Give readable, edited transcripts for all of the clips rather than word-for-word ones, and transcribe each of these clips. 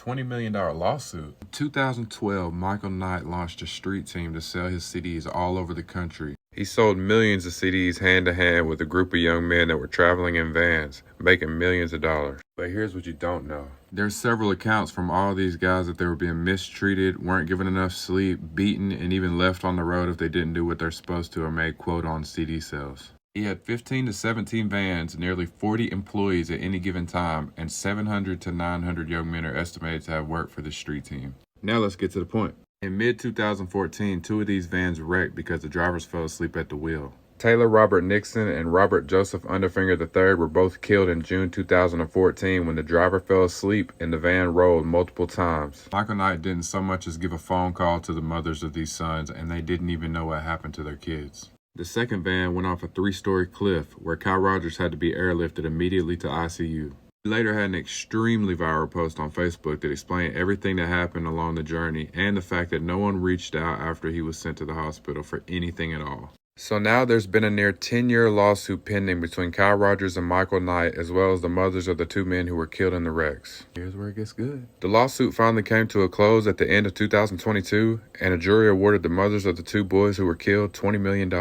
$20 million lawsuit. In 2012, Michael Knight launched a street team to sell his CDs all over the country. He sold millions of CDs hand to hand with a group of young men that were traveling in vans, making millions of dollars. But here's what you don't know. There's several accounts from all these guys that they were being mistreated, weren't given enough sleep, beaten, and even left on the road if they didn't do what they're supposed to or made quote on CD sales. He had 15 to 17 vans, nearly 40 employees at any given time, and 700 to 900 young men are estimated to have worked for the street team. Now let's get to the point. In mid-2014, 2 of these vans wrecked because the drivers fell asleep at the wheel. Taylor Robert Nixon and Robert Joseph Underfinger III were both killed in June 2014 when the driver fell asleep and the van rolled multiple times. Michael Knight didn't so much as give a phone call to the mothers of these sons, and they didn't even know what happened to their kids. The second van went off a 3-story cliff where Kyle Rogers had to be airlifted immediately to ICU. He later had an extremely viral post on Facebook that explained everything that happened along the journey and the fact that no one reached out after he was sent to the hospital for anything at all. So now there's been a near 10-year lawsuit pending between Kyle Rogers and Michael Knight, as well as the mothers of the 2 men who were killed in the wrecks. Here's where it gets good. The lawsuit finally came to a close at the end of 2022, and a jury awarded the mothers of the 2 boys who were killed $20 million.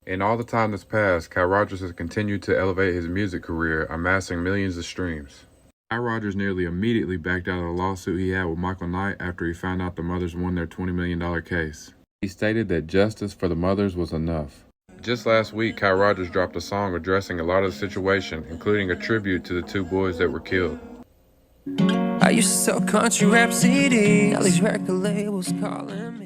In all the time that's passed, Kyle Rogers has continued to elevate his music career, amassing millions of streams. Kyle Rogers nearly immediately backed out of the lawsuit he had with Michael Knight after he found out the mothers won their $20 million case. He stated that justice for the mothers was enough. Just last week, Kyle Rogers dropped a song addressing a lot of the situation, including a tribute to the 2 boys that were killed. I used to sell country rap CDs. Now these record labels calling me.